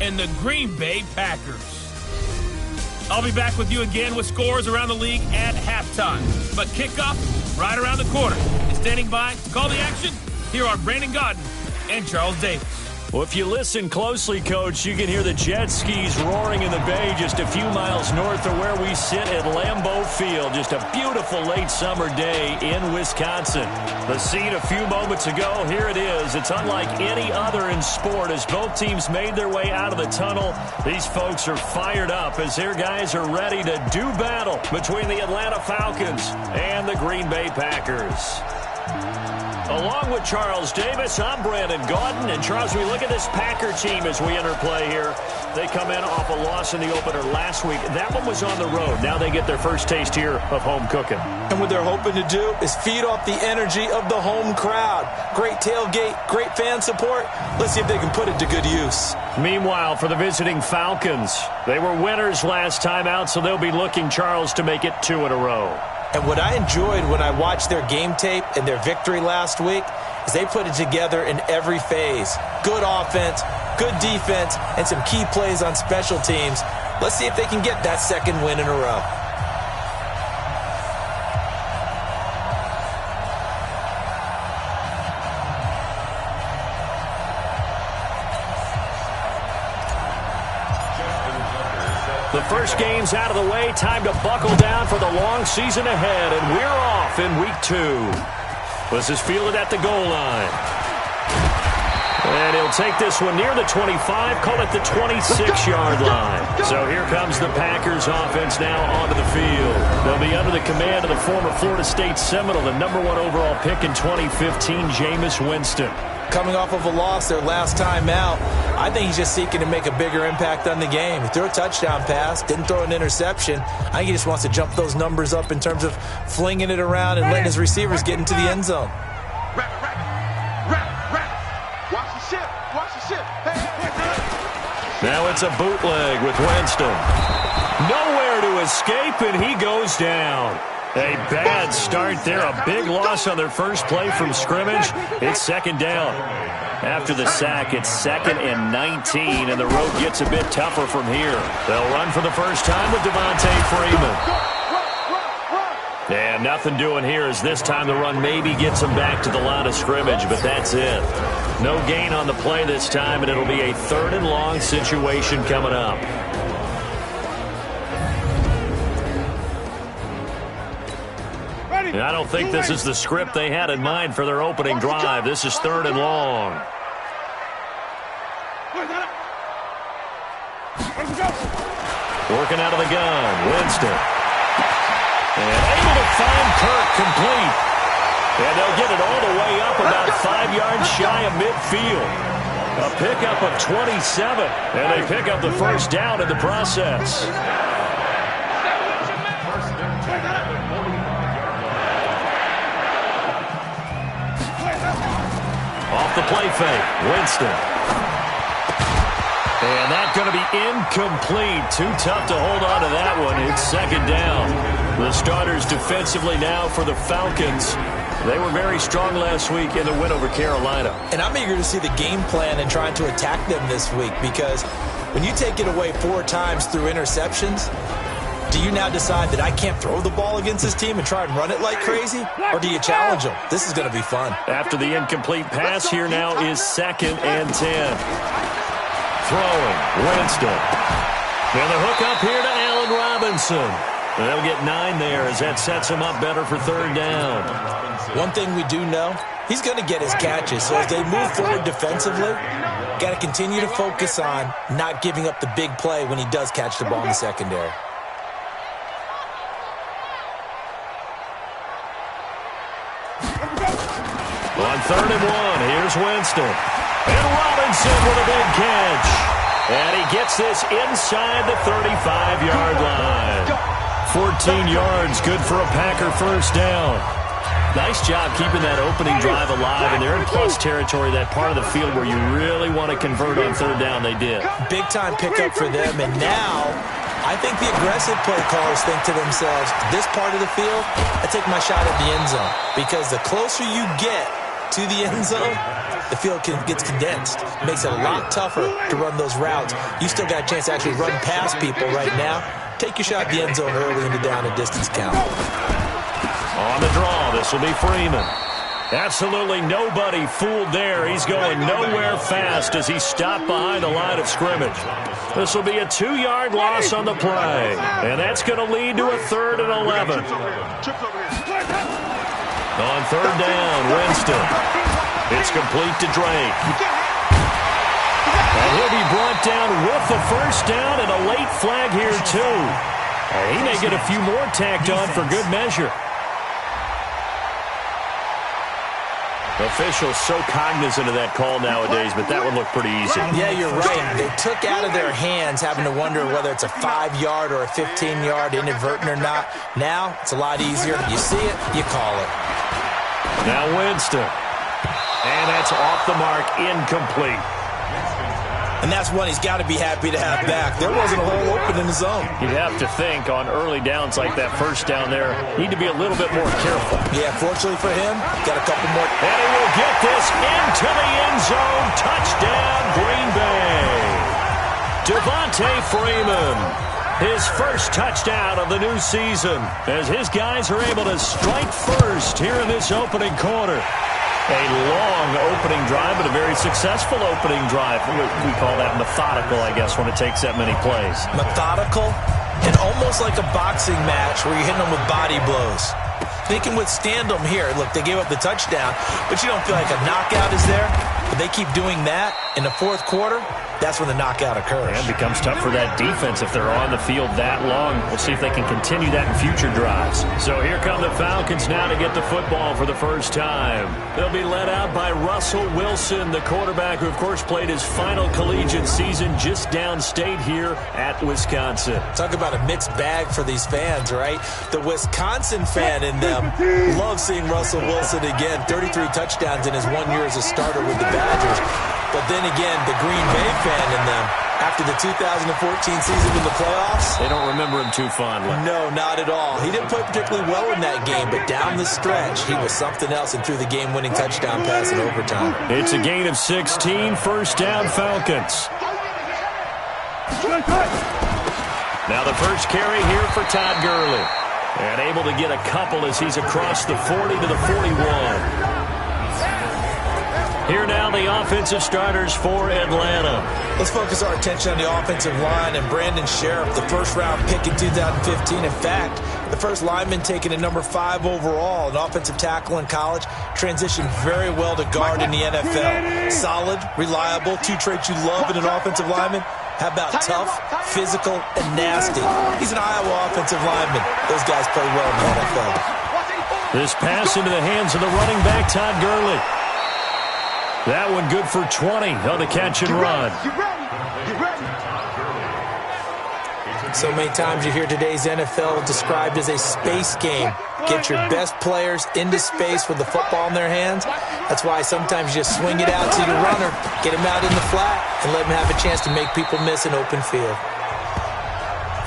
and the Green Bay Packers. I'll be back with you again with scores around the league at halftime. But kickoff right around the corner. And standing by to call the action, here are Brandon Godden and Charles Davis. Well, if you listen closely, Coach, you can hear the jet skis roaring in the bay just a few miles north of where we sit at Lambeau Field. Just a beautiful late summer day in Wisconsin. The scene a few moments ago, here it is. It's unlike any other in sport as both teams made their way out of the tunnel. These folks are fired up as their guys are ready to do battle between the Atlanta Falcons and the Green Bay Packers. Along with Charles Davis, I'm Brandon Gaudin. And Charles, we look at this Packer team as we enter play here. They come in off a loss in the opener last week. That one was on the road. Now they get their first taste here of home cooking. And what they're hoping to do is feed off the energy of the home crowd. Great tailgate, great fan support. Let's see if they can put it to good use. Meanwhile, for the visiting Falcons, they were winners last time out, so they'll be looking, Charles, to make it 2 in a row. And what I enjoyed when I watched their game tape and their victory last week is they put it together in every phase. Good offense, good defense, and some key plays on special teams. Let's see if they can get that second win in a row. The first game's out of the way. Time to buckle down for the long season ahead. And we're off in week 2. This is fielded at the goal line. And he'll take this one near the 25, call it the 26-yard line. So here comes the Packers offense now onto the field. They'll be under the command of the former Florida State Seminole, the #1 overall pick in 2015, Jameis Winston. Coming off of a loss their last time out, I think he's just seeking to make a bigger impact on the game. He threw a touchdown pass, didn't throw an interception. I think he just wants to jump those numbers up in terms of flinging it around and letting his receivers get into the end zone. Now it's a bootleg with Winston. Nowhere to escape, and he goes down. A bad start there. A big loss on their first play from scrimmage. It's second down. After the sack, it's 2nd and 19, and the road gets a bit tougher from here. They'll run for the first time with Devontae Freeman. And nothing doing here as this time the run maybe gets them back to the line of scrimmage, but that's it. No gain on the play this time, and it'll be a 3rd and long situation coming up. And I don't think this is the script they had in mind for their opening drive. This is 3rd and long. Working out of the gun, Winston. And able to find Kirk complete. And they'll get it all the way up about 5 yards shy of midfield. A pickup of 27. And they pick up the first down in the process. Off the play fake, Winston. And that's going to be incomplete. Too tough to hold on to that one. It's second down. The starters defensively now for the Falcons. They were very strong last week in the win over Carolina. And I'm eager to see the game plan and trying to attack them this week, because when you take it away 4 times through interceptions, do you now decide that I can't throw the ball against this team and try and run it like crazy? Or do you challenge them? This is going to be fun. After the incomplete pass, here now is 2nd and 10. Throwing, Winston. And the hook up here to Allen Robinson. They'll get 9 there as that sets him up better for 3rd down. One thing we do know, he's going to get his catches. So as they move forward defensively, got to continue to focus on not giving up the big play when he does catch the ball in the secondary. On 3rd and 1, here's Winston. And Robinson with a big catch. And he gets this inside the 35-yard line. 14 yards, good for a Packer first down. Nice job keeping that opening drive alive, and they're in plus territory, that part of the field where you really want to convert on 3rd down. They did. Big-time pickup for them, and now I think the aggressive play callers think to themselves, this part of the field, I take my shot at the end zone, because the closer you get to the end zone, the field gets condensed. It makes it a lot tougher to run those routes. You still got a chance to actually run past people right now. Take your shot at the end zone early in the down and distance count. On the draw, this will be Freeman. Absolutely nobody fooled there. He's going nowhere fast as he's stopped behind the line of scrimmage. This will be a 2-yard loss on the play. And that's going to lead to a 3rd and 11. On 3rd down, Winston. It's complete to Drake. And he'll be brought down with the 1st down and a late flag here, too. He may get a few more tacked on for good measure. Officials so cognizant of that call nowadays, but that one looked pretty easy. Yeah, you're right. They took out of their hands having to wonder whether it's a 5-yard or a 15-yard, inadvertent or not. Now, it's a lot easier. You see it, you call it. Now Winston. And that's off the mark, incomplete. And that's one he's got to be happy to have back. There wasn't a hole open in the zone. You'd have to think on early downs like that 1st down there, need to be a little bit more careful. Yeah, fortunately for him, got a couple more. And he will get this into the end zone. Touchdown, Green Bay. Devontae Freeman. His first touchdown of the new season as his guys are able to strike first here in this opening quarter. A long opening drive, but a very successful opening drive. We call that methodical, I guess, when it takes that many plays. Methodical and almost like a boxing match where you're hitting them with body blows. They can withstand them here. Look, they gave up the touchdown, but you don't feel like a knockout is there. But they keep doing that in the 4th quarter. That's when the knockout occurs. And it becomes tough for that defense if they're on the field that long. We'll see if they can continue that in future drives. So here come the Falcons now to get the football for the first time. They'll be led out by Russell Wilson, the quarterback who, of course, played his final collegiate season just downstate here at Wisconsin. Talk about a mixed bag for these fans, right? The Wisconsin fan in them loves seeing Russell Wilson again. 33 touchdowns in his 1 year as a starter with the Badgers. But then again, the Green Bay fan in them, after the 2014 season in the playoffs, they don't remember him too fondly. No, not at all. He didn't play particularly well in that game, but down the stretch, he was something else and threw the game-winning touchdown pass in overtime. It's a gain of 16, 1st down Falcons. Now the first carry here for Todd Gurley. And able to get a couple as he's across the 40 to the 41. Here now the offensive starters for Atlanta. Let's focus our attention on the offensive line and Brandon Sheriff, the 1st-round pick in 2015. In fact, the first lineman taken at number 5 overall, an offensive tackle in college, transitioned very well to guard in the NFL. Solid, reliable, 2 traits you love in an offensive lineman. How about tough, physical, and nasty? He's an Iowa offensive lineman. Those guys play well in the NFL. This pass into the hands of the running back, Todd Gurley. That one good for 20 on the catch and run. So many times you hear today's NFL described as a space game. Get your best players into space with the football in their hands. That's why sometimes you just swing it out to your runner, get him out in the flat, and let him have a chance to make people miss an open field.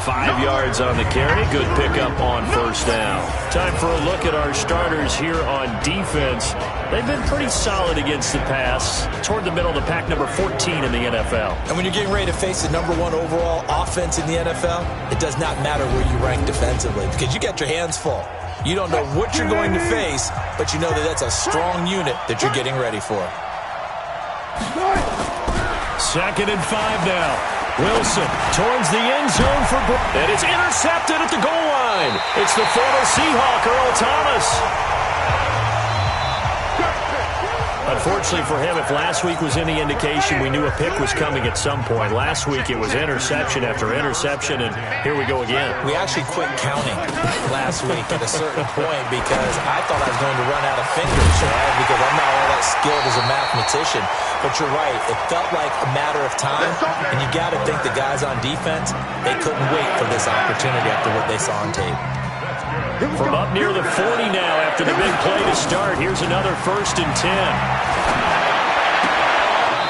5 yards on the carry. Good pickup on 1st down. Time for a look at our starters here on defense. They've been pretty solid against the pass. Toward the middle of the pack, number 14 in the NFL. And when you're getting ready to face the number 1 overall offense in the NFL, it does not matter where you rank defensively because you got your hands full. You don't know what you're going to face, but you know that that's a strong unit that you're getting ready for. 2nd and 5 now. Wilson towards the end zone for and it's intercepted at the goal line. It's the former Seahawk, Earl Thomas. Unfortunately for him, if last week was any indication, we knew a pick was coming at some point. Last week it was interception after interception, and here we go again. We actually quit counting last week at a certain point because I thought I was going to run out of fingers, right? Because I'm not all that skilled as a mathematician. But you're right, it felt like a matter of time, and you got to think the guys on defense, they couldn't wait for this opportunity after what they saw on tape. From up near the 40 now after the big play to start, here's another 1st and 10.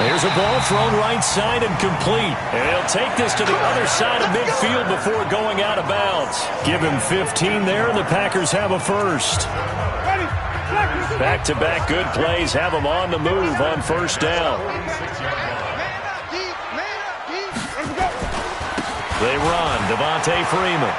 There's a ball thrown right side and complete. And he'll take this to the other side of midfield before going out of bounds. Give him 15 there, and the Packers have a 1st. Back-to-back good plays have them on the move on first down. They run. Devontae Freeman.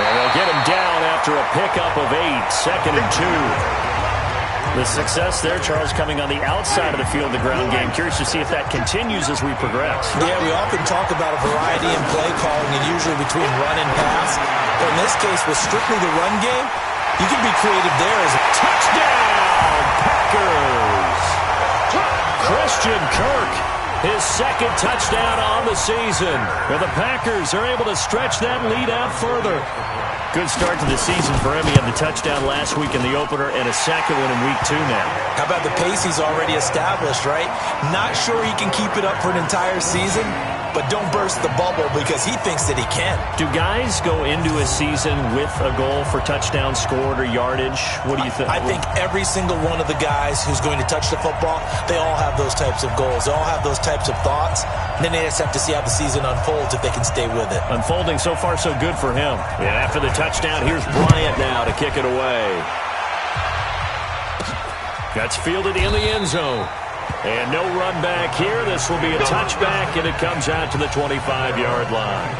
And they'll get him down after a pickup of 8. 2nd and 2. The success there, Charles, coming on the outside of the field, the ground game. Curious to see if that continues as we progress. Yeah, we often talk about a variety in play calling and usually between run and pass. But in this case, with strictly the run game, you can be creative there as a touchdown, Packers! Christian Kirk, his 2nd touchdown on the season. Where the Packers are able to stretch that lead out further. Good start to the season for him. He had the touchdown last week in the opener and a 2nd one in week 2 now. How about the pace he's already established, right? Not sure he can keep it up for an entire season, but don't burst the bubble because he thinks that he can. Do guys go into a season with a goal for touchdown scored or yardage? What do you think? I think every single one of the guys who's going to touch the football, they all have those types of goals. They all have those types of thoughts. And then they just have to see how the season unfolds if they can stay with it. Unfolding so far so good for him. And after the touchdown, here's Bryant now to kick it away. That's fielded in the end zone. And no run back here. This will be a touchback, and it comes out to the 25-yard line.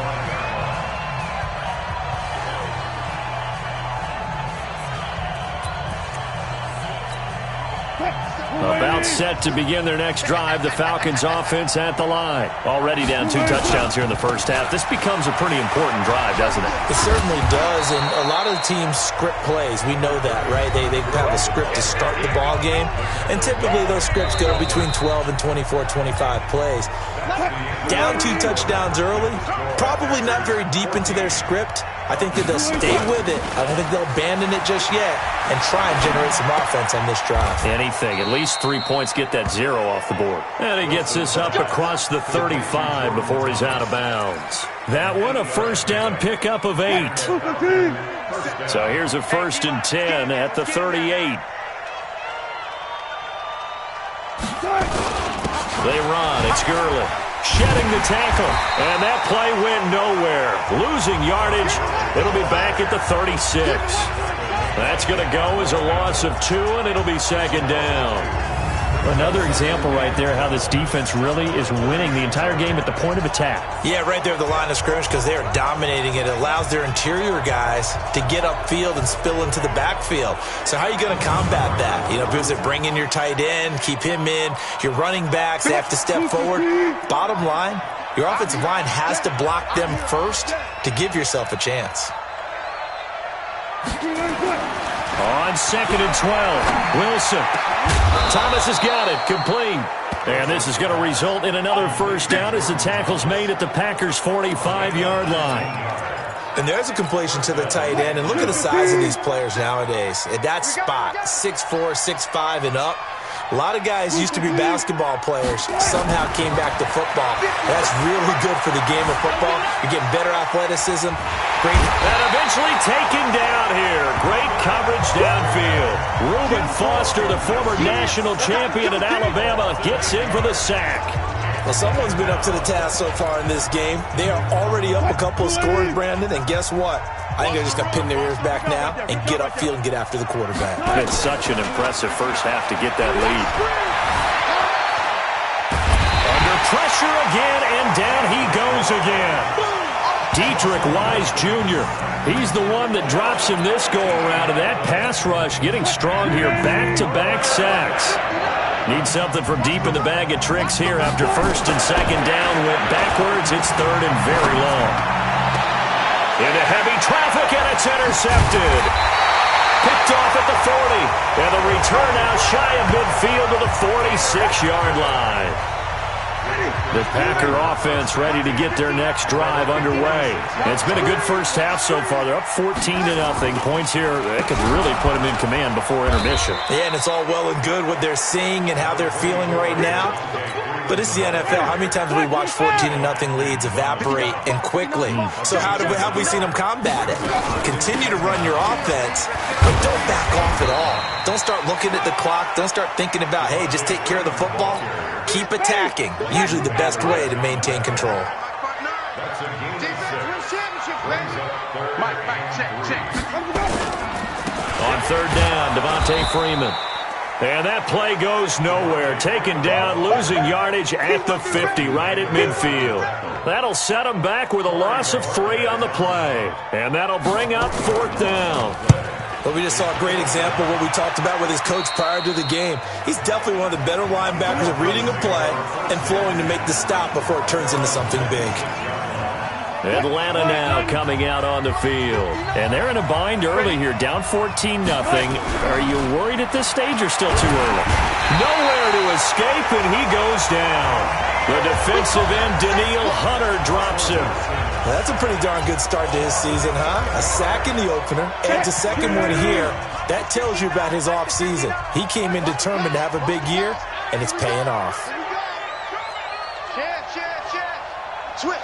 About set to begin their next drive. The Falcons offense at the line. Already down 2 touchdowns here in the first half. This becomes a pretty important drive, doesn't it? It certainly does, and a lot of the teams script plays. We know that, right? They have a script to start the ball game, and typically those scripts go between 12 and 24, 25 plays. Down 2 touchdowns early, probably not very deep into their script. I think that they'll stay with it. I don't think they'll abandon it just yet and try and generate some offense on this drive. Anything. At least 3 points, get that 0 off the board. And he gets this up across the 35 before he's out of bounds. That one, a first down pickup of 8. So here's a 1st and 10 at the 38. They run. It's Gurley. Shedding the tackle, and that play went nowhere. Losing yardage. It'll be back at the 36. That's going to go as a loss of 2, and it'll be 2nd down. Another example right there how this defense really is winning the entire game at the point of attack. Yeah, right there at the line of scrimmage because they are dominating it. It allows their interior guys to get upfield and spill into the backfield. So how are you going to combat that? You know, because they bring in your tight end, keep him in. Your running backs, they have to step forward. Bottom line, your offensive line has to block them first to give yourself a chance. On 2nd and 12, Wilson. Thomas has got it, complete. And this is going to result in another first down as the tackle's made at the Packers' 45-yard line. And there's a completion to the tight end. And look at the size of these players nowadays. At that spot, 6'4", 6'5", and up. A lot of guys used to be basketball players, somehow came back to football. That's really good for the game of football. You're getting better athleticism. Great. And eventually taken down here. Great coverage downfield. Reuben Foster, the former national champion at Alabama, gets in for the sack. Well, someone's been up to the task so far in this game. They are already up a couple of scores, Brandon, and guess what? I think they're just going to pin their ears back now and get upfield and get after the quarterback. It's such an impressive first half to get that lead. Under pressure again, and down he goes again. Dietrich Wise Jr., he's the one that drops him this go-around, and that pass rush getting strong here. Back-to-back sacks. Need something from deep in the bag of tricks here after 1st and 2nd down. Went backwards. It's 3rd and very long. Into heavy traffic, and it's intercepted. Picked off at the 40. And the return out shy of midfield to the 46-yard line. The Packer offense ready to get their next drive underway. It's been a good first half so far. They're up 14-0. Points here, that could really put them in command before intermission. Yeah, and it's all well and good what they're seeing and how they're feeling right now. But it's the NFL. How many times have we watched 14-0 leads evaporate and quickly? So how have we seen them combat it? Continue to run your offense, but don't back off at all. Don't start looking at the clock. Don't start thinking about, hey, just take care of the football. Keep attacking. Usually the best way to maintain control. On third down, Devontae Freeman. And that play goes nowhere. Taken down, losing yardage at the 50, right at midfield. That'll set them back with a loss of 3 on the play. And that'll bring up fourth down. Well, we just saw a great example of what we talked about with his coach prior to the game. He's definitely one of the better linebackers at reading a play and flowing to make the stop before it turns into something big. Atlanta now coming out on the field. And they're in a bind early here, down 14-0. Are you worried at this stage or still too early? Nowhere to escape, and he goes down. The defensive end, Daniil Hunter, drops him. Well, that's a pretty darn good start to his season, huh? A sack in the opener, adds a second one here. That tells you about his offseason. He came in determined to have a big year, and it's paying off. Switch.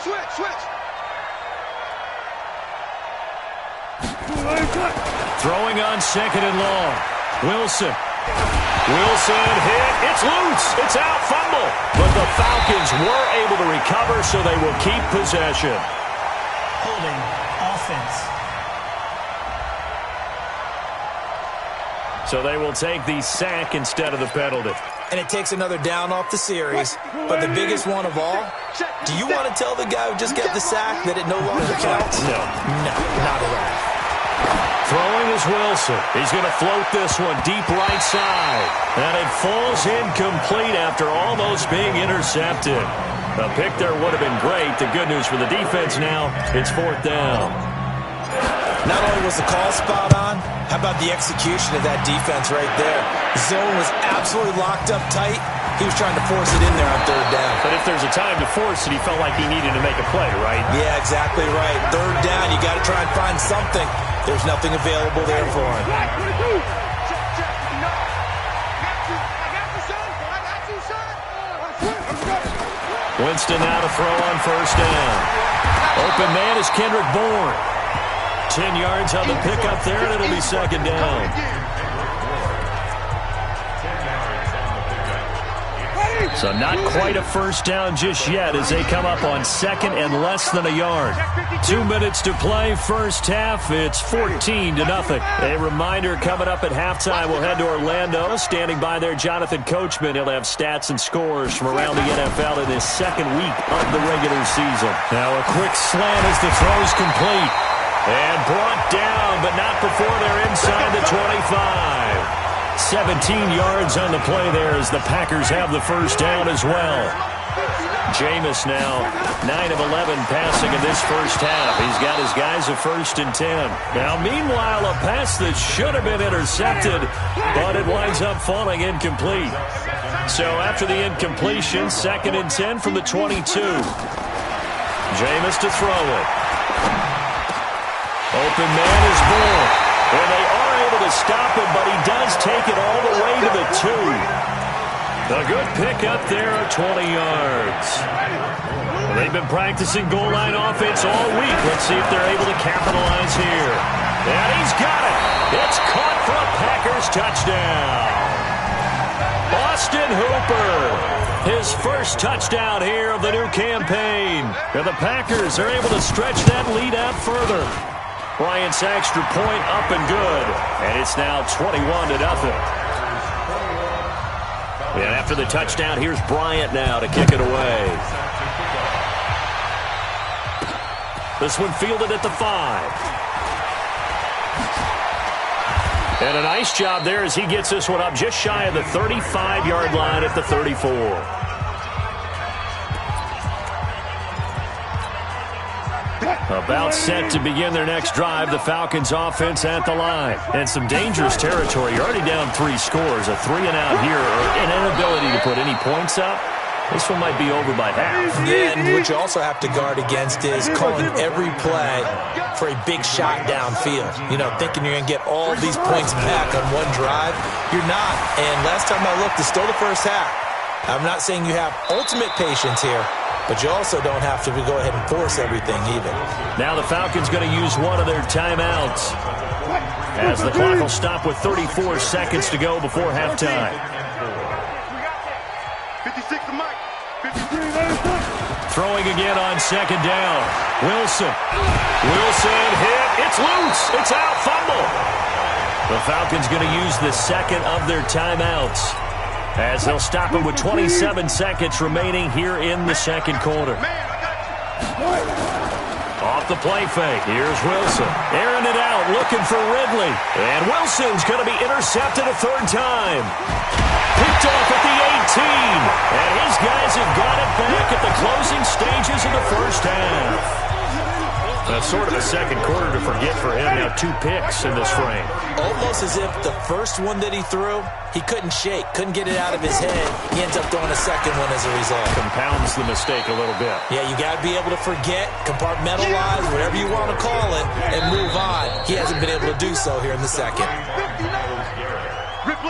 Throwing on second and long. Wilson hit. It's loose. It's out. Fumble. But the Falcons were able to recover, so they will keep possession. Holding offense. So they will take the sack instead of the penalty. And it takes another down off the series. But the biggest one of all, do you want to tell the guy who just got the sack that it no longer counts? No, not at all. Throwing is Wilson. He's going to float this one deep right side. And it falls incomplete after almost being intercepted. A pick there would have been great. The good news for the defense now, it's fourth down. Not only was the call spot on, how about the execution of that defense right there? The zone was absolutely locked up tight. He was trying to force it in there on third down. But if there's a time to force it, he felt like he needed to make a play, right? Yeah, exactly right. Third down, you got to try and find something. There's nothing available there for him. Winston now to throw on first down. Open man is Kendrick Bourne. 10 yards on the pickup there, and it'll be second down. So not quite a first down just yet as they come up on second and less than a yard. 2 minutes to play, first half. It's 14-0. A reminder coming up at halftime. We'll head to Orlando. Standing by there, Jonathan Coachman. He'll have stats and scores from around the NFL in his second week of the regular season. Now a quick slant as the throw's complete. And brought down, but not before they're inside the 25. 17 yards on the play there as the Packers have the first down as well. Jameis now 9 of 11 passing in this first half. He's got his guys a 1st and 10. Now, meanwhile, a pass that should have been intercepted, but it winds up falling incomplete. So after the incompletion, 2nd and 10 from the 22. Jameis to throw it. Open man is Bourne. And they are able to stop him, but he does take it all the way to the 2. A good pickup there of 20 yards. They've been practicing goal line offense all week. Let's see if they're able to capitalize here. And he's got it. It's caught for a Packers touchdown. Austin Hooper, his first touchdown here of the new campaign. And the Packers are able to stretch that lead out further. Bryant's extra point up and good. And it's now 21-0. And after the touchdown, here's Bryant now to kick it away. This one fielded at the 5. And a nice job there as he gets this one up just shy of the 35-yard line at the 34. About set to begin their next drive, the Falcons offense at the line. And some dangerous territory. You're already down 3 scores. A 3-and-out here, or an inability to put any points up. This one might be over by half. Yeah, and what you also have to guard against is calling every play for a big shot downfield. You know, thinking you're going to get all these points back on one drive. You're not. And last time I looked, it's still the first half. I'm not saying you have ultimate patience here, but you also don't have to go ahead and force everything either. Now the Falcons going to use one of their timeouts as the clock will stop with 34 seconds to go before halftime. 56 to Mike. 53. Throwing again on second down. Wilson hit. It's loose. It's out. Fumble. The Falcons going to use the second of their timeouts as they'll stop it with 27 seconds remaining here in the second quarter. Off the play fake. Here's Wilson. Airing it out, looking for Ridley. And Wilson's going to be intercepted a third time. Picked off at the 18. And his guys have got it back at the closing stages of the first half. That's sort of a second quarter to forget for him. Now 2 picks in this frame. Almost as if the first one that he threw, he couldn't shake, couldn't get it out of his head. He ends up throwing a second one as a result. Compounds the mistake a little bit. Yeah, you got to be able to forget, compartmentalize, whatever you want to call it, and move on. He hasn't been able to do so here in the second.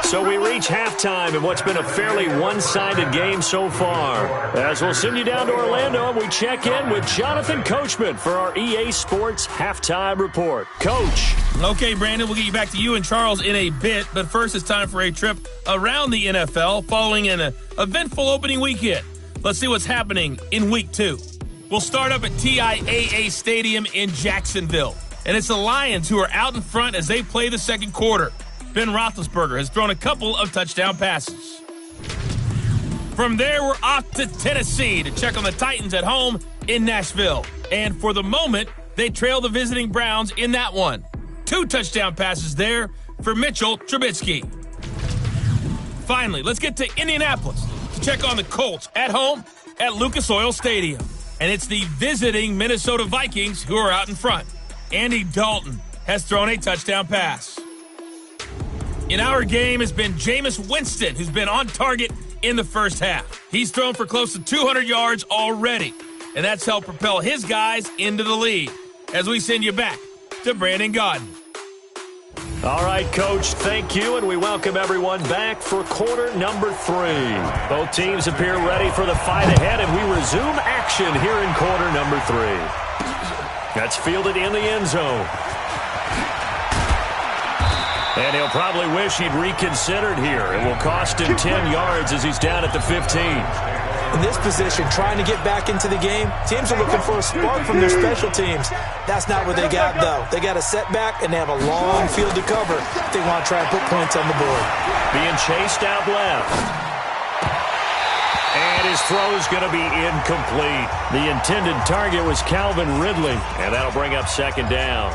So we reach halftime in what's been a fairly one-sided game so far. As we'll send you down to Orlando, and we check in with Jonathan Coachman for our EA Sports Halftime Report. Coach. Okay, Brandon, we'll get you back to you and Charles in a bit, but first it's time for a trip around the NFL following an eventful opening weekend. Let's see what's happening in Week 2. We'll start up at TIAA Stadium in Jacksonville, and it's the Lions who are out in front as they play the second quarter. Ben Roethlisberger has thrown a couple of touchdown passes. From there, we're off to Tennessee to check on the Titans at home in Nashville. And for the moment, they trail the visiting Browns in that one. 2 touchdown passes there for Mitchell Trubisky. Finally, let's get to Indianapolis to check on the Colts at home at Lucas Oil Stadium. And it's the visiting Minnesota Vikings who are out in front. Andy Dalton has thrown a touchdown pass. In our game has been Jameis Winston, who's been on target in the first half. He's thrown for close to 200 yards already, and that's helped propel his guys into the lead. As we send you back to Brandon Gaudin. All right, Coach, thank you, and we welcome everyone back for quarter number 3. Both teams appear ready for the fight ahead, and we resume action here in quarter number 3. That's fielded in the end zone. And he'll probably wish he'd reconsidered here. It will cost him 10 yards as he's down at the 15. In this position, trying to get back into the game, teams are looking for a spark from their special teams. That's not what they got, though. They got a setback, and they have a long field to cover if they want to try and put points on the board. Being chased out left. And his throw's going to be incomplete. The intended target was Calvin Ridley, and that'll bring up second down.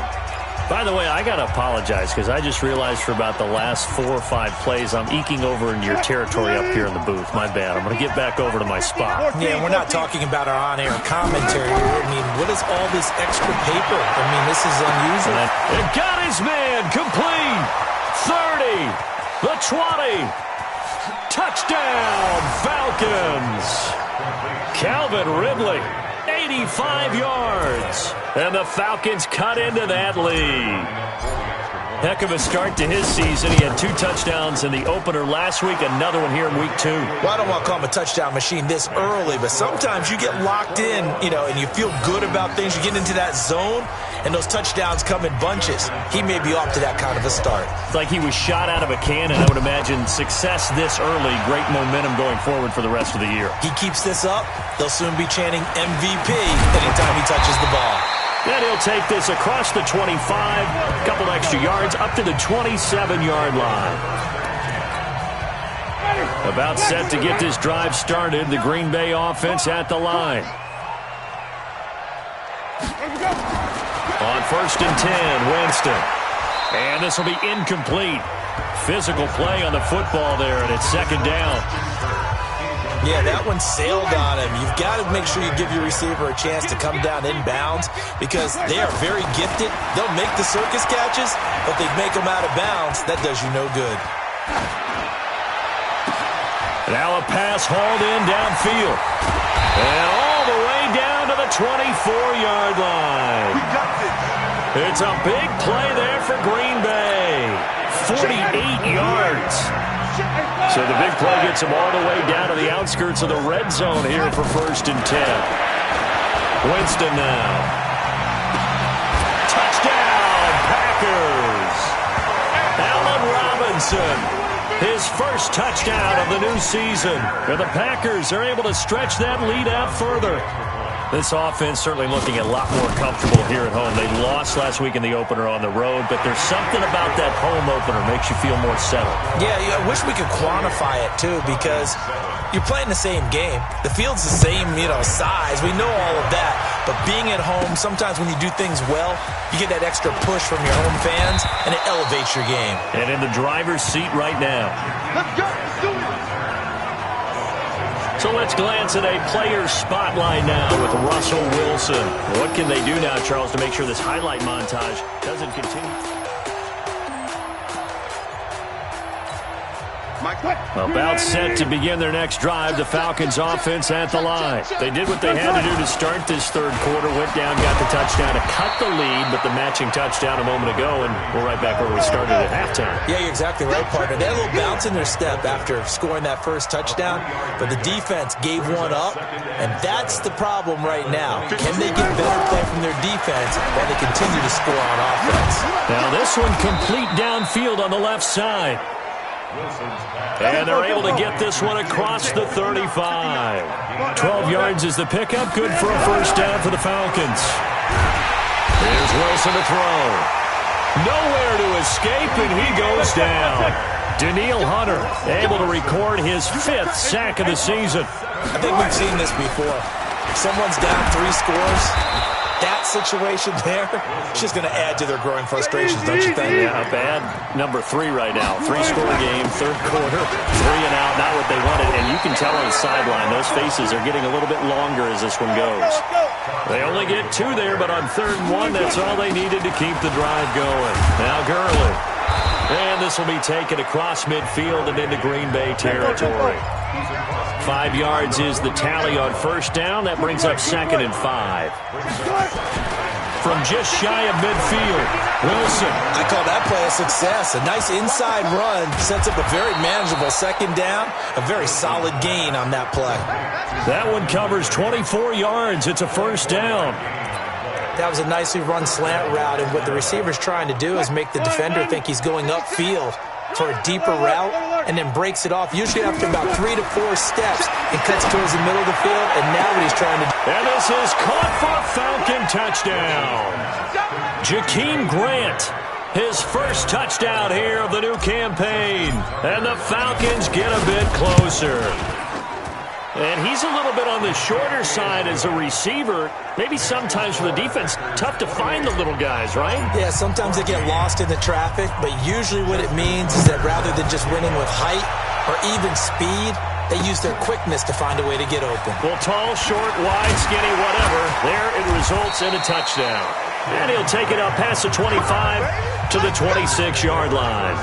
By the way, I got to apologize because I just realized for about the last 4 or 5 plays I'm eking over into your territory up here in the booth. My bad. I'm going to get back over to my spot. Yeah, we're not talking about our on-air commentary here. I mean, what is all this extra paper? I mean, this is unusual. And got his man complete. 30, the 20. Touchdown, Falcons. Calvin Ridley. 85 yards. And the Falcons cut into that lead. Heck of a start to his season. He had 2 touchdowns in the opener last week, another one here in week 2. Well, I don't want to call him a touchdown machine this early, but sometimes you get locked in, and you feel good about things. You get into that zone, and those touchdowns come in bunches. He may be off to that kind of a start. It's like he was shot out of a cannon. I would imagine success this early, great momentum going forward for the rest of the year. He keeps this up, they'll soon be chanting MVP anytime he touches the ball. Then he'll take this across the 25, a couple extra yards, up to the 27-yard line. About set to get this drive started, the Green Bay offense at the line. On 1st and 10, Winston. And this will be incomplete. Physical play on the football there, and it's second down. Yeah, that one sailed on him. You've got to make sure you give your receiver a chance to come down inbounds because they are very gifted. They'll make the circus catches, but they make them out of bounds. That does you no good. Now a pass hauled in downfield. And all the way down to the 24-yard line. It's a big play there for Green Bay. 48 yards. So the big play gets him all the way down to the outskirts of the red zone here for 1st and 10. Winston now. Touchdown, Packers. Allen Robinson, his first touchdown of the new season. And the Packers are able to stretch that lead out further. This offense certainly looking a lot more comfortable here at home. They lost last week in the opener on the road, but there's something about that home opener makes you feel more settled. Yeah, I wish we could quantify it, too, because you're playing the same game. The field's the same, size. We know all of that. But being at home, sometimes when you do things well, you get that extra push from your home fans, and it elevates your game. And in the driver's seat right now. Let's go. Let's do it. So let's glance at a player spotlight now with Russell Wilson. What can they do now, Charles, to make sure this highlight montage doesn't continue? About set to begin their next drive, the Falcons offense at the line. They did what they had to do to start this third quarter, went down, got the touchdown to cut the lead, but the matching touchdown a moment ago, and we're right back where we started at halftime. Yeah, you're exactly right, partner. They had a little bounce in their step after scoring that first touchdown, but the defense gave one up, and that's the problem right now. Can they get better play from their defense while they continue to score on offense? Now this one complete downfield on the left side. And they're able to get this one across the 35. 12 yards is the pickup. Good for a first down for the Falcons. Here's Wilson to throw. Nowhere to escape, and he goes down. Danielle Hunter able to record his 5th sack of the season. I think we've seen this before. If someone's down 3 scores, that situation there, it's just going to add to their growing frustrations, don't you think? Yeah, bad number 3 right now. 3-score game, third quarter, 3 and out, not what they wanted. And you can tell on the sideline, those faces are getting a little bit longer as this one goes. They only get 2 there, but on 3rd and 1, that's all they needed to keep the drive going. Now Gurley. And this will be taken across midfield and into Green Bay territory. 5 yards is the tally on first down. That brings up 2nd and 5. From just shy of midfield, Wilson. I call that play a success. A nice inside run sets up a very manageable 2nd down. A very solid gain on that play. That one covers 24 yards. It's a first down. That was a nicely run slant route, and what the receiver's trying to do is make the defender think he's going upfield for a deeper route, and then breaks it off, usually after about 3 to 4 steps, and cuts towards the middle of the field, and now what he's trying to do. And this is caught for a Falcon touchdown. Jakeem Grant, his first touchdown here of the new campaign, and the Falcons get a bit closer. And he's a little bit on the shorter side as a receiver. Maybe sometimes for the defense, tough to find the little guys, right? Yeah, sometimes they get lost in the traffic, but usually what it means is that rather than just winning with height or even speed, they use their quickness to find a way to get open. Well, tall, short, wide, skinny, whatever, there it results in a touchdown. And he'll take it up past the 25 to the 26-yard line.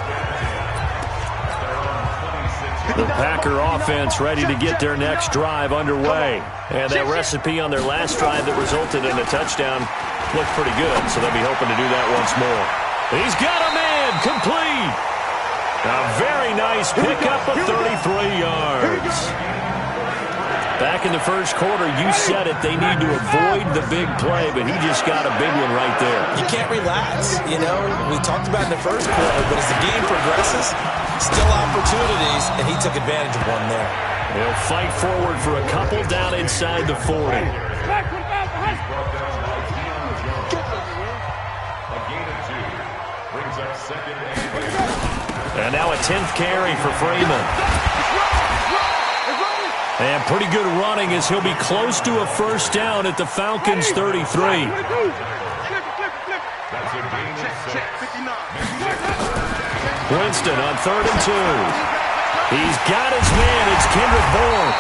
The Packer offense ready to get their next drive underway. And that recipe on their last drive that resulted in a touchdown looked pretty good, so they'll be hoping to do that once more. He's got a man complete. A very nice pickup of 33 yards. Back in the first quarter, you said it, they need to avoid the big play, but he just got a big one right there. You can't relax, we talked about in the first quarter, but as the game progresses, still opportunities, and he took advantage of one there. He'll fight forward for a couple down inside the 40. And now a 10th carry for Freeman. And pretty good running as he'll be close to a first down at the Falcons' 33. Winston on 3rd and 2. He's got his man. It's Kendrick Bourne.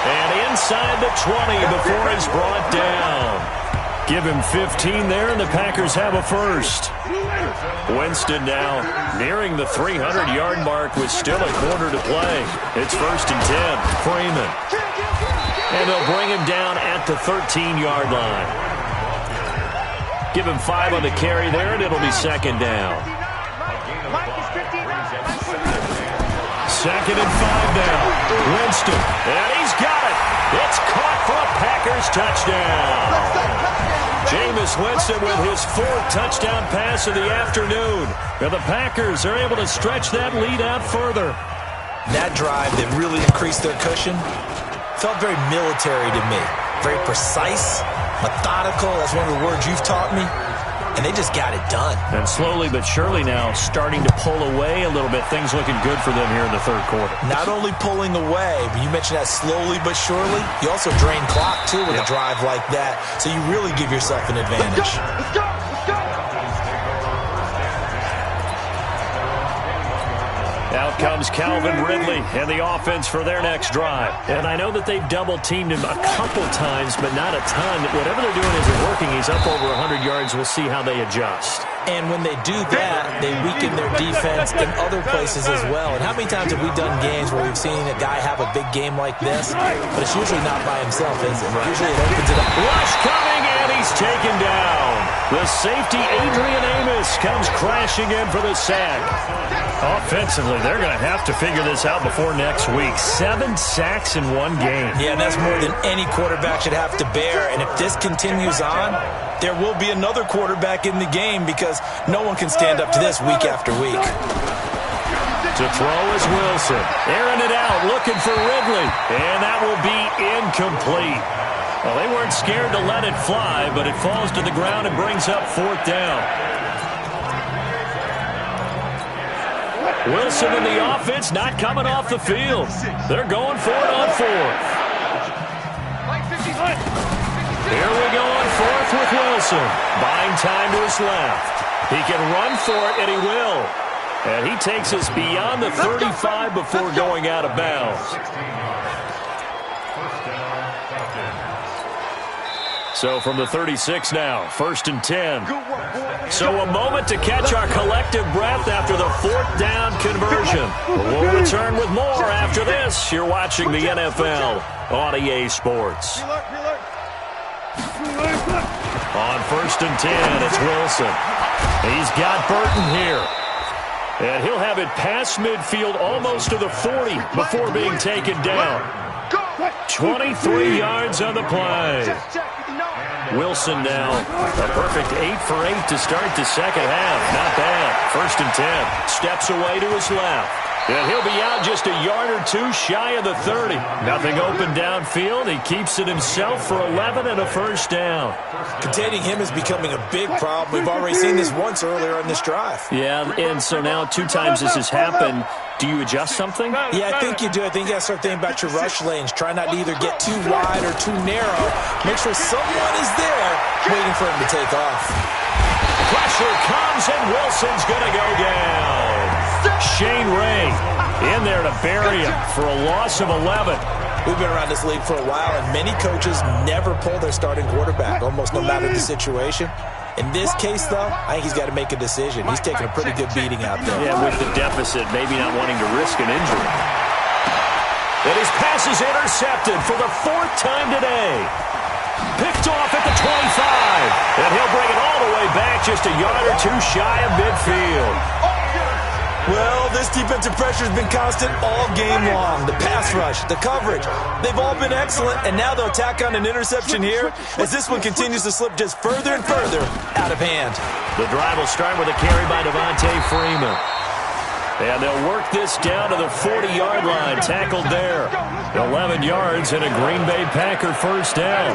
And inside the 20 before he's brought down. Give him 15 there, and the Packers have a first. Winston now nearing the 300-yard mark with still a quarter to play. It's 1st and 10. Freeman. And they'll bring him down at the 13-yard line. Give him 5 on the carry there, and it'll be 2nd down. 2nd and 5 now. Winston. And he's got it. It's caught for a Packers touchdown. Jameis Winston with his 4th touchdown pass of the afternoon. And the Packers are able to stretch that lead out further. That drive that really increased their cushion felt very military to me. very precise, methodical. That's one of the words you've taught me. And they just got it done. And slowly but surely now starting to pull away a little bit. Things looking good for them here in the third quarter. Not only pulling away, but you mentioned that slowly but surely. You also drain clock, too, with a drive like that. So you really give yourself an advantage. Let's go. Out comes Calvin Ridley and the offense for their next drive. And I know that they've double-teamed him a couple times, but not a ton. Whatever they're doing isn't working. He's up over 100 yards. We'll see how they adjust. And when they do that, they weaken their defense in other places as well. And how many times have we done games where we've seen a guy have a big game like this? But it's usually not by himself, is it? Usually it opens it up. Rush coming, and he's taken down. The safety, Adrian Amos, comes crashing in for the sack. Offensively, they're going to have to figure this out before next week. 7 sacks in one game. Yeah, that's more than any quarterback should have to bear. And if this continues on, there will be another quarterback in the game because no one can stand up to this week after week. To throw is Wilson. Airing it out, looking for Ridley. And that will be incomplete. Well, they weren't scared to let it fly, but it falls to the ground and brings up 4th down. Wilson and the offense not coming off the field. They're going for it on 4th. Here we go on 4th with Wilson. Buying time to his left. He can run for it, and he will. And he takes us beyond the 35 before going out of bounds. So from the 36 now, 1st and 10. So a moment to catch our collective breath after the 4th down conversion. We'll return with more after this. You're watching the NFL on EA Sports. On 1st and 10, it's Wilson. He's got Burton here. And he'll have it past midfield almost to the 40 before being taken down. 23 yards on the play. Wilson now, a perfect 8 for 8 to start the second half. Not bad. 1st and 10. Steps away to his left. And he'll be out just a yard or two shy of the 30. Nothing open downfield. He keeps it himself for 11 and a 1st down. Containing him is becoming a big problem. We've already seen this once earlier in this drive. Yeah, and so now 2 times this has happened. Do you adjust something? Yeah, I think you do. I think you got to start thinking about your rush lanes. Try not to either get too wide or too narrow. Make sure someone is there waiting for him to take off. Pressure comes, and Wilson's going to go down. Shane Ray in there to bury him for a loss of 11. We've been around this league for a while, and many coaches never pull their starting quarterback, almost no matter the situation. In this case, though, I think he's got to make a decision. He's taking a pretty good beating out there. Yeah, with the deficit, maybe not wanting to risk an injury. And his pass is intercepted for the 4th time today. Picked off at the 25. And he'll bring it all the way back just a yard or two shy of midfield. Well, this defensive pressure has been constant all game long. The pass rush, the coverage, they've all been excellent, and now they'll tack on an interception here as this one continues to slip just further and further out of hand. The drive will start with a carry by Devontae Freeman. And they'll work this down to the 40-yard line, tackled there. 11 yards and a Green Bay Packer 1st down.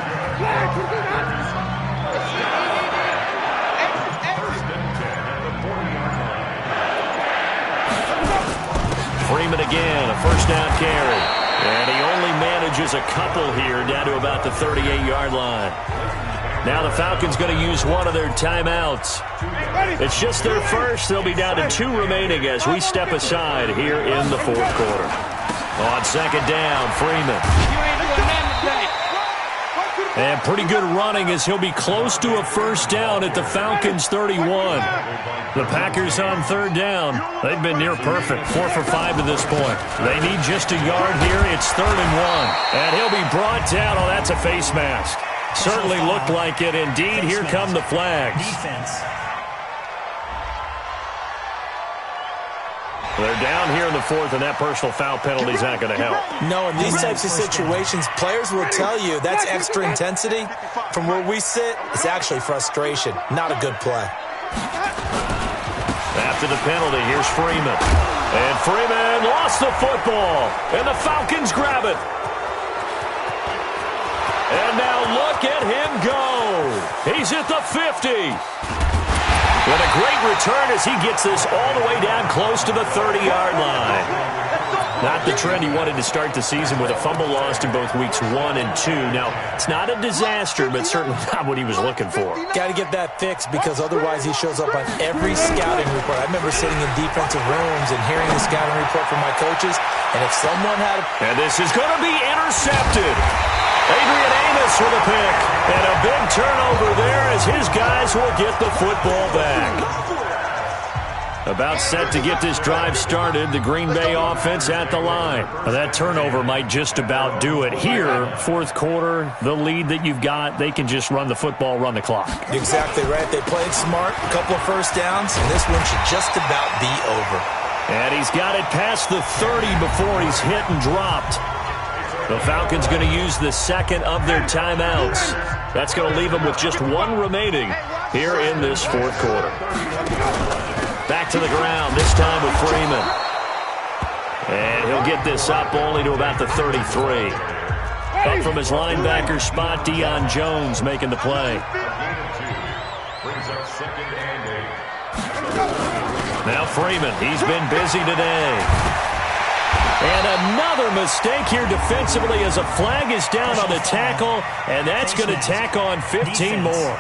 Freeman again, a 1st down carry. And he only manages a couple here down to about the 38-yard line. Now the Falcons going to use one of their timeouts. It's just their first. They'll be down to 2 remaining as we step aside here in the 4th quarter. On 2nd down, Freeman. And pretty good running as he'll be close to a 1st down at the Falcons' 31. The Packers on 3rd down. They've been near perfect, 4 for 5 to this point. They need just a yard here. It's 3rd and 1. And he'll be brought down. Oh, that's a face mask. Certainly looked like it. Indeed, here come the flags. Defense. They're down here in the 4th, and that personal foul penalty is not going to help. No, in these types of situations, players will tell you that's extra intensity. From where we sit, it's actually frustration. Not a good play. After the penalty, here's Freeman. And Freeman lost the football, and the Falcons grab it. And now look at him go. He's at the 50. What a great return as he gets this all the way down close to the 30-yard line. Not the trend he wanted to start the season with a fumble lost in both weeks 1 and 2. Now, it's not a disaster, but certainly not what he was looking for. Got to get that fixed because otherwise he shows up on every scouting report. I remember sitting in defensive rooms and hearing the scouting report from my coaches, and if someone had a... And this is going to be intercepted. Adrian Amos with a pick. And a big turnover there as his guys will get the football back. About set to get this drive started, the Green Bay offense at the line. Now that turnover might just about do it. Here, fourth quarter, the lead that you've got, they can just run the football, run the clock. Exactly right. They played smart, a couple of first downs, and this one should just about be over. And he's got it past the 30 before he's hit and dropped. The Falcons going to use the second of their timeouts. That's going to leave them with just one remaining here in this fourth quarter. Back to the ground, this time with Freeman. And he'll get this up only to about the 33. Up from his linebacker spot, Deion Jones making the play. Now Freeman, he's been busy today. And another mistake here defensively as a flag is down on the tackle, and that's going to tack on 15 more.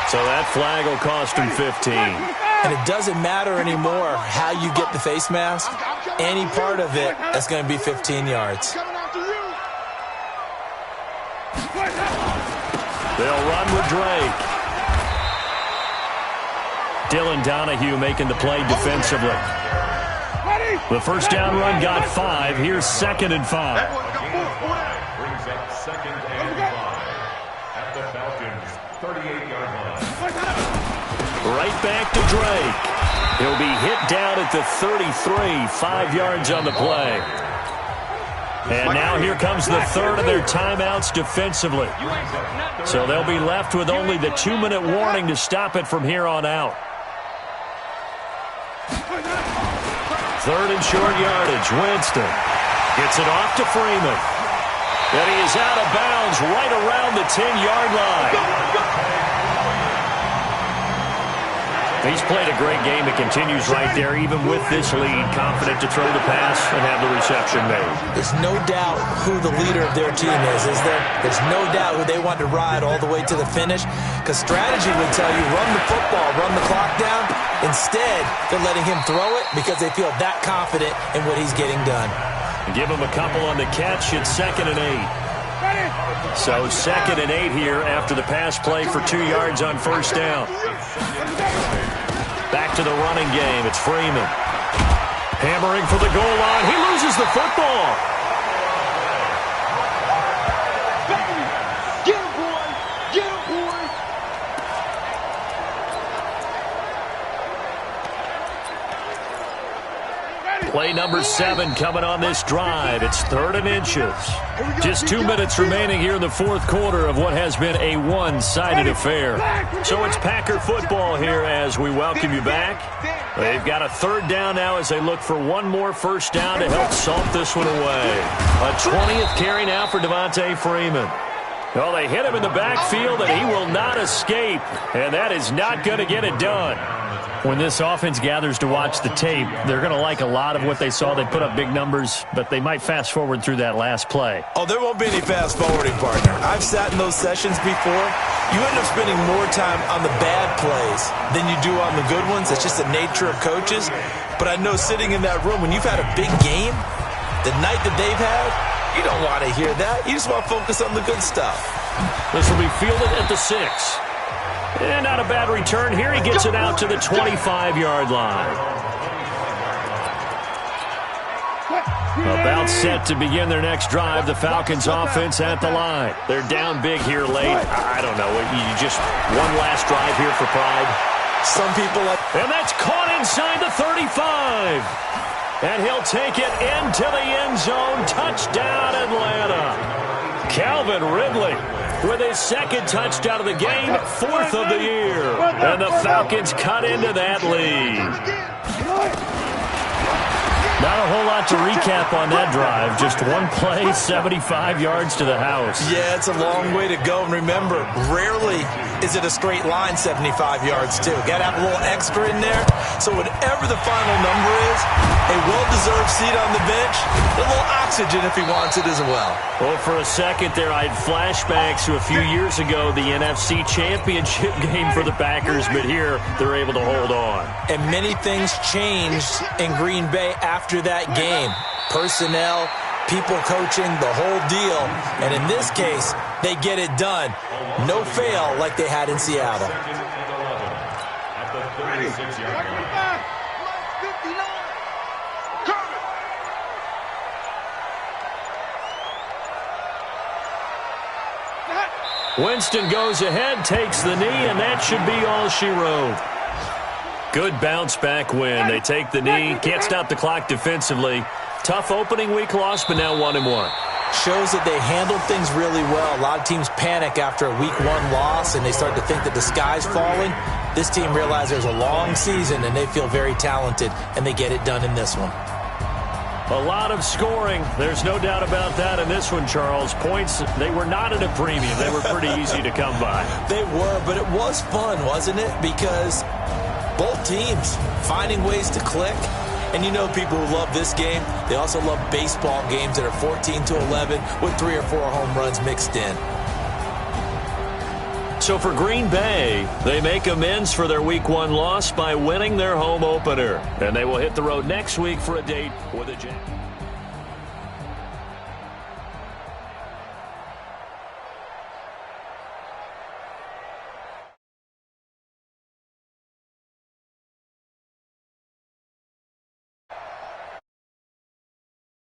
So that flag will cost him 15. And it doesn't matter anymore how you get the face mask. Any part of it is going to be 15 yards. They'll run with Drake. Dylan Donahue making the play defensively. The first down run got 5. Here's 2nd and 5. Brings up 2nd and 5 at the Falcons' 38-yard line. Right back to Drake. He'll be hit down at the 33, 5 yards on the play. And now here comes the third of their timeouts defensively. So they'll be left with only the 2-minute warning to stop it from here on out. Third and short yardage. Winston gets it off to Freeman. And he is out of bounds right around the 10-yard line. He's played a great game. It continues right there, even with this lead, confident to throw the pass and have the reception made. There's no doubt who the leader of their team is there? There's no doubt who they want to ride all the way to the finish, because strategy would tell you run the football, run the clock down. Instead, they're letting him throw it because they feel that confident in what he's getting done. Give him a couple on the catch. It's 2nd and 8. So 2nd and 8 here after the pass play for 2 yards on first down. Back to the running game. It's Freeman. Hammering for the goal line. He loses the football. Get him, boy! Get him, boy! Play number 7 coming on this drive. It's 3rd and inches. Just 2 minutes remaining here in the fourth quarter of what has been a one-sided affair. So it's Packer football here as we welcome you back. They've got a 3rd down now as they look for one more first down to help salt this one away. A 20th carry now for Devontae Freeman. Well, they hit him in the backfield, and he will not escape. And that is not going to get it done. When this offense gathers to watch the tape, they're going to like a lot of what they saw. They put up big numbers, but they might fast forward through that last play. Oh, there won't be any fast forwarding, partner. I've sat in those sessions before. You end up spending more time on the bad plays than you do on the good ones. It's just the nature of coaches. But I know sitting in that room, when you've had a big game, the night that they've had, you don't want to hear that. You just want to focus on the good stuff. This will be fielded at the 6. And not a bad return here. He gets it out to the 25-yard line. About set to begin their next drive. The Falcons offense at the line. They're down big here late. I don't know. You just one last drive here for pride. Some people like... And that's caught inside the 35. And he'll take it into the end zone. Touchdown, Atlanta. Calvin Ridley with his 2nd touchdown of the game, 4th of the year. And the Falcons cut into that lead. Not a whole lot to recap on that drive. Just one play, 75 yards to the house. Yeah, it's a long way to go. And remember, rarely is it a straight line 75 yards, too. Got to have a little extra in there. So whatever the final number is, a well-deserved seat on the bench, a little oxygen if he wants it as well. Well, for a second there, I had flashbacks to a few years ago, the NFC Championship game for the Packers, but here they're able to hold on. And many things changed in Green Bay after that game. Personnel, people coaching, the whole deal. And in this case, they get it done. No fail like they had in Seattle. At the 36-yard line. Winston goes ahead, takes the knee, and that should be all she wrote. Good bounce-back win. They take the knee. Can't stop the clock defensively. Tough opening week loss, but now 1-1. Shows that they handled things really well. A lot of teams panic after a week 1 loss, and they start to think that the sky's falling. This team realizes there's a long season, and they feel very talented, and they get it done in this one. A lot of scoring. There's no doubt about that in this one, Charles. Points, they were not at a premium. They were pretty easy to come by. They were, but it was fun, wasn't it? Because both teams finding ways to click. And you know people who love this game, they also love baseball games that are 14-11 with 3 or 4 home runs mixed in. So for Green Bay, they make amends for their Week 1 loss by winning their home opener. And they will hit the road next week for a date with the Jets.